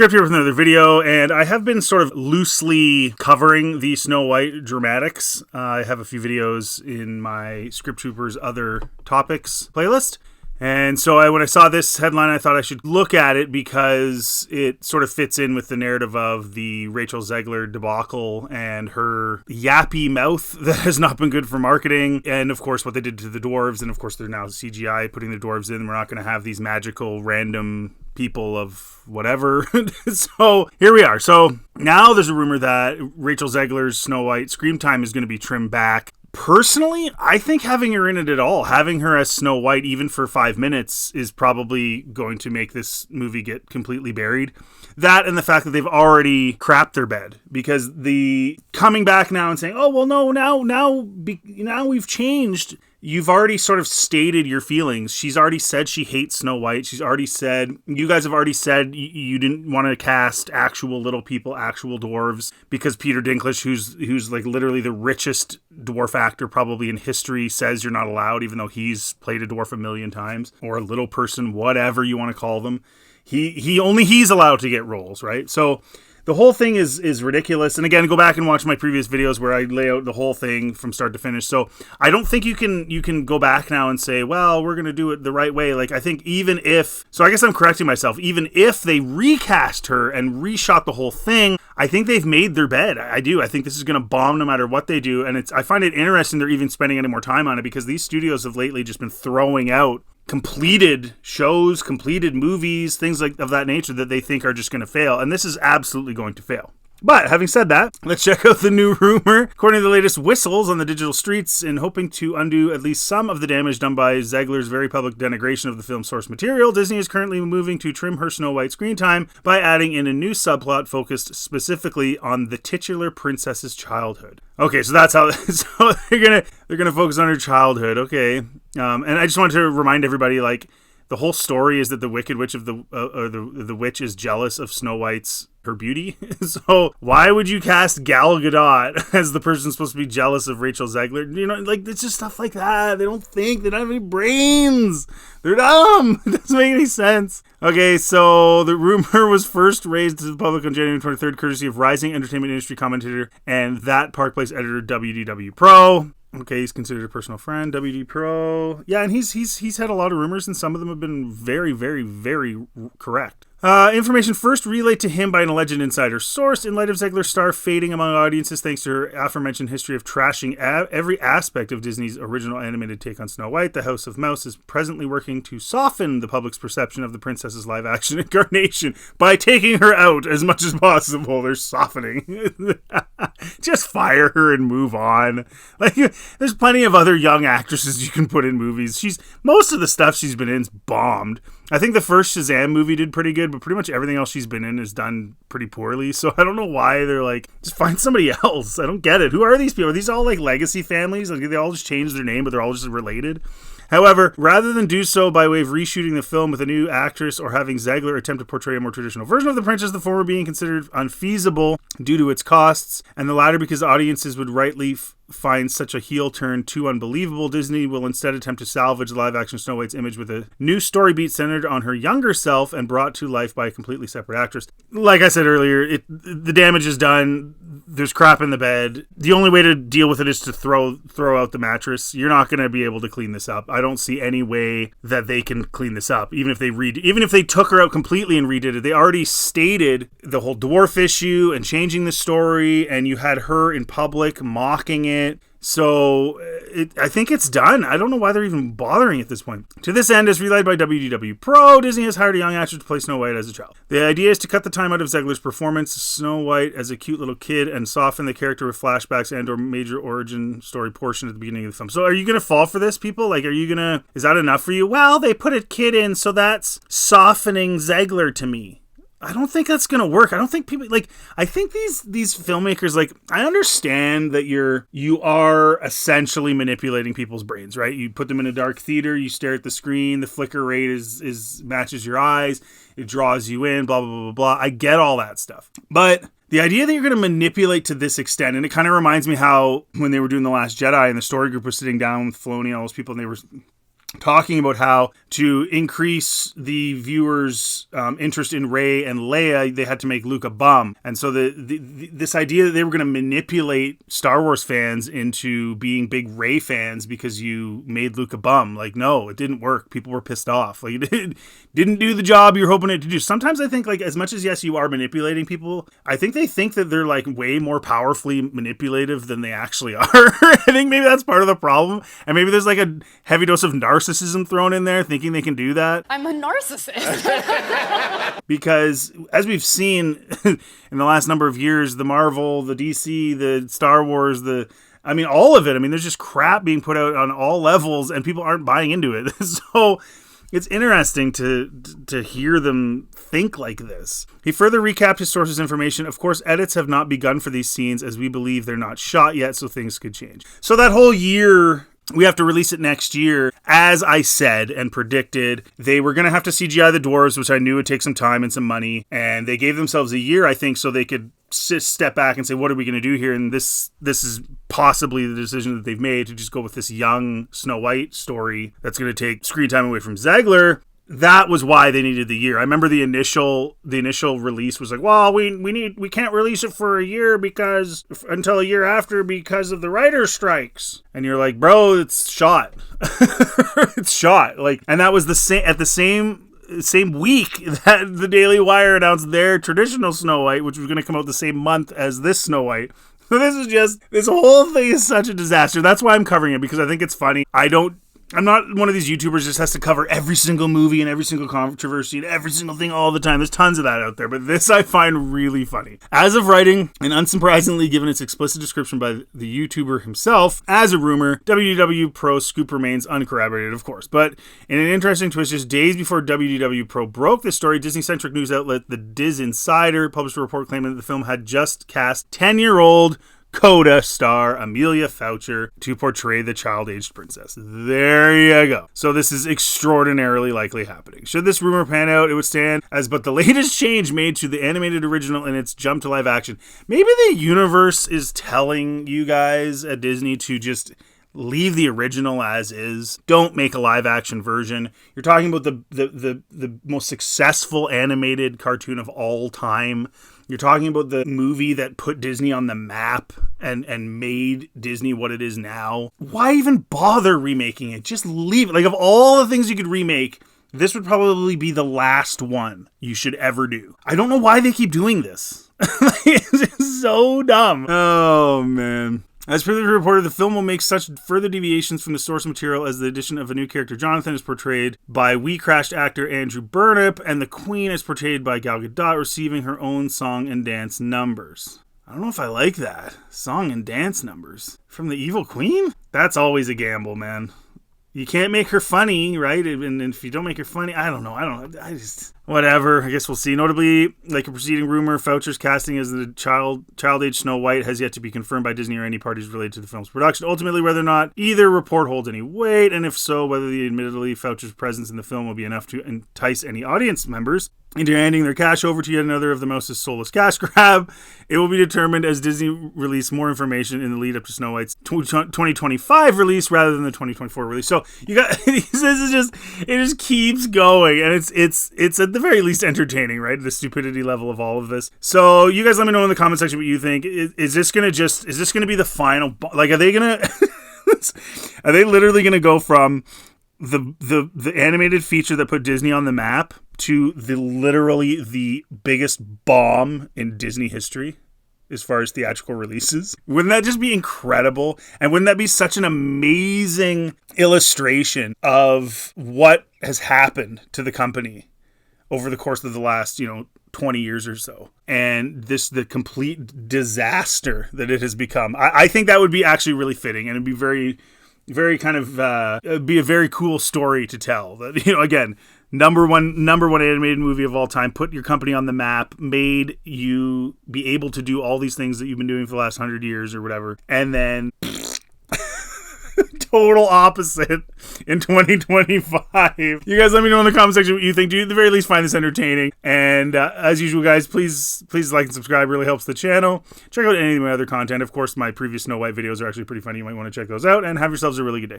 Script here with another video, and I have been sort of loosely covering the Snow White dramatics. I have a few videos in my Script Troopers Other Topics playlist. And so when I saw this headline, I thought I should look at it because it sort of fits in with the narrative of the Rachel Zegler debacle and her yappy mouth that has not been good for marketing. And of course, what they did to the dwarves. And of course, they're now CGI putting the dwarves in. We're not going to have these magical random people of whatever. So here we are. So now there's a rumor that Rachel Zegler's Snow White screen time is going to be trimmed back. Personally, I think having her in it at all, having her as Snow White even for 5 minutes is probably going to make this movie get completely buried. That and the fact that they've already crapped their bed, because the coming back now and saying, oh, well, no, now we've changed. You've already sort of stated your feelings. She's already said she hates Snow White. She's already said, you guys have already said you didn't want to cast actual little people, actual dwarves, because Peter Dinklage, who's like literally the richest dwarf actor probably in history, says you're not allowed, even though he's played a dwarf a million times, or a little person, whatever you want to call them. He's allowed to get roles, right? So the whole thing is ridiculous. And again, go back and watch my previous videos where I lay out the whole thing from start to finish. So I don't think you can go back now and say, well, we're going to do it the right way. Like, I think even if, so I guess I'm correcting myself, even if they recast her and reshot the whole thing, I think they've made their bed. I do. I think this is going to bomb no matter what they do. And I find it interesting they're even spending any more time on it, because these studios have lately just been throwing out completed shows, completed movies, things like of that nature that they think are just going to fail. And this is absolutely going to fail. But having said that, let's check out the new rumor. According to the latest whistles on the digital streets, in hoping to undo at least some of the damage done by Zegler's very public denigration of the film's source material, Disney is currently moving to trim her Snow White screen time by adding in a new subplot focused specifically on the titular princess's childhood. Okay, so that's how. So they're gonna focus on her childhood. Okay, and I just wanted to remind everybody, like, the whole story is that the Wicked Witch of the witch is jealous of Snow White's her beauty. So why would you cast Gal Gadot as the person supposed to be jealous of Rachel Zegler? You know, like, it's just stuff like that. They don't think. They don't have any brains. They're dumb. It doesn't make any sense. Okay, so the rumor was first raised to the public on January 23rd, courtesy of rising entertainment industry commentator and that Park Place editor WDW Pro. Okay, he's considered a personal friend, WD Pro. Yeah, and he's had a lot of rumors, and some of them have been very, very, very correct. Information first relayed to him by an alleged insider source. In light of Zegler's star fading among audiences thanks to her aforementioned history of trashing every aspect of Disney's original animated take on Snow White, the House of Mouse is presently working to soften the public's perception of the princess's live-action incarnation by taking her out as much as possible. They're softening. Just fire her and move on. Like, there's plenty of other young actresses you can put in movies. Most of the stuff she's been in's bombed. I think the first Shazam movie did pretty good, but pretty much everything else she's been in is done pretty poorly. So I don't know why they're like, just find somebody else. I don't get it. Who are these people? Are these all like legacy families? Like, they all just changed their name, but they're all just related? However, rather than do so by way of reshooting the film with a new actress or having Zegler attempt to portray a more traditional version of the princess, the former being considered unfeasible due to its costs, and the latter because audiences would rightly find such a heel turn too unbelievable, Disney will instead attempt to salvage live-action Snow White's image with a new story beat centered on her younger self and brought to life by a completely separate actress. Like I said earlier, the damage is done. There's crap in the bed. The only way to deal with it is to throw out the mattress. You're not going to be able to clean this up. I don't see any way that they can clean this up. Even if they took her out completely and redid it, they already stated the whole dwarf issue and changing the story, and you had her in public mocking it. So I think it's done. I don't know why they're even bothering at this point. To this end, as relayed by WDW Pro, Disney has hired a young actress to play Snow White as a child. The idea is to cut the time out of Zegler's performance, Snow White as a cute little kid, and soften the character with flashbacks and or major origin story portion at the beginning of the film. So are you going to fall for this, people? Like, is that enough for you? Well, they put a kid in, so that's softening Zegler to me. I don't think that's going to work. I don't think people, like, I think these filmmakers, like, I understand that you are essentially manipulating people's brains, right? You put them in a dark theater, you stare at the screen, the flicker rate is matches your eyes, it draws you in, blah, blah, blah, blah, blah. I get all that stuff. But the idea that you're going to manipulate to this extent, and it kind of reminds me how when they were doing The Last Jedi and the story group was sitting down with Filoni and all those people, and they were talking about how to increase the viewers' interest in Rey and Leia, they had to make Luke a bum. And so this idea that they were going to manipulate Star Wars fans into being big Rey fans because you made Luke a bum, like, no, it didn't work. People were pissed off. Like, it didn't do the job you're hoping it to do. Sometimes I think, like, as much as, yes, you are manipulating people, I think they think that they're, like, way more powerfully manipulative than they actually are. I think maybe that's part of the problem. And maybe there's, like, a heavy dose of narcissism thrown in there, thinking they can do that. I'm a narcissist. Because as we've seen in the last number of years, the Marvel, the DC, the Star Wars, all of it. I mean, there's just crap being put out on all levels and people aren't buying into it. So it's interesting to hear them think like this. He further recapped his sources' information. Of course, edits have not begun for these scenes as we believe they're not shot yet, so things could change. So that whole year, we have to release it next year. As I said and predicted, they were going to have to CGI the dwarves, which I knew would take some time and some money. And they gave themselves a year, I think, so they could step back and say, what are we going to do here? And this is possibly the decision that they've made to just go with this young Snow White story that's going to take screen time away from Zegler. That was why they needed the year. I remember the initial release was like, well, we can't release it for a year until a year after because of the writer's strikes. And you're like, bro, it's shot. It's shot. Like, and that was at the same week that the Daily Wire announced their traditional Snow White, which was going to come out the same month as this Snow White. So this whole thing is such a disaster. That's why I'm covering it, because I think it's funny. I'm not one of these YouTubers that just has to cover every single movie and every single controversy and every single thing all the time. There's tons of that out there, but this I find really funny. As of writing, and unsurprisingly given its explicit description by the YouTuber himself, as a rumor, WDW Pro scoop remains uncorroborated, of course. But in an interesting twist, just days before WDW Pro broke this story, Disney-centric news outlet The Diz Insider published a report claiming that the film had just cast 10-year-old Coda star Amelia Foucher to portray the child-aged princess. There you go. So this is extraordinarily likely happening. Should this rumor pan out, it would stand as but the latest change made to the animated original in its jump to live action. Maybe the universe is telling you guys at Disney to just leave the original as is. Don't make a live action version. You're talking about the most successful animated cartoon of all time. You're talking about the movie that put Disney on the map and made Disney what it is now. Why even bother remaking it? Just leave it. Like, of all the things you could remake, this would probably be the last one you should ever do. I don't know why they keep doing this. It's just so dumb. Oh, man. As previously reported, the film will make such further deviations from the source material as the addition of a new character. Jonathan is portrayed by We Crashed actor Andrew Burnip, and the Queen is portrayed by Gal Gadot, receiving her own song and dance numbers. I don't know if I like that. Song and dance numbers. From the Evil Queen? That's always a gamble, man. You can't make her funny, right? And if you don't make her funny, I don't know. I just... Whatever. I guess we'll see. Notably, like a preceding rumor, Foucher's casting as the child-age Snow White has yet to be confirmed by Disney or any parties related to the film's production. Ultimately, whether or not either report holds any weight, and if so, whether the admittedly Foucher's presence in the film will be enough to entice any audience members into handing their cash over to yet another of the most soulless cash grab, it will be determined as Disney release more information in the lead up to Snow White's 2025 release rather than the 2024 release. So you got this is just, it just keeps going, and it's at the very least entertaining, right? The stupidity level of all of this. So you guys let me know in the comment section what you think. Is this gonna be the final? Like, are they literally gonna go from the animated feature that put Disney on the map to literally the biggest bomb in Disney history as far as theatrical releases? Wouldn't that just be incredible? And wouldn't that be such an amazing illustration of what has happened to the company over the course of the last, 20 years or so, and the complete disaster that it has become? I think that would be actually really fitting, and it'd be very, very kind of it'd be a very cool story to tell. That, again, number one animated movie of all time, put your company on the map, made you be able to do all these things that you've been doing for the last 100 years or whatever, and then total opposite in 2025. You guys let me know in the comment section what you think. Do you at the very least find this entertaining? And as usual, guys, please like and subscribe. It really helps the channel. Check out any of my other content. Of course, my previous Snow White videos are actually pretty funny. You might want to check those out, and have yourselves a really good day.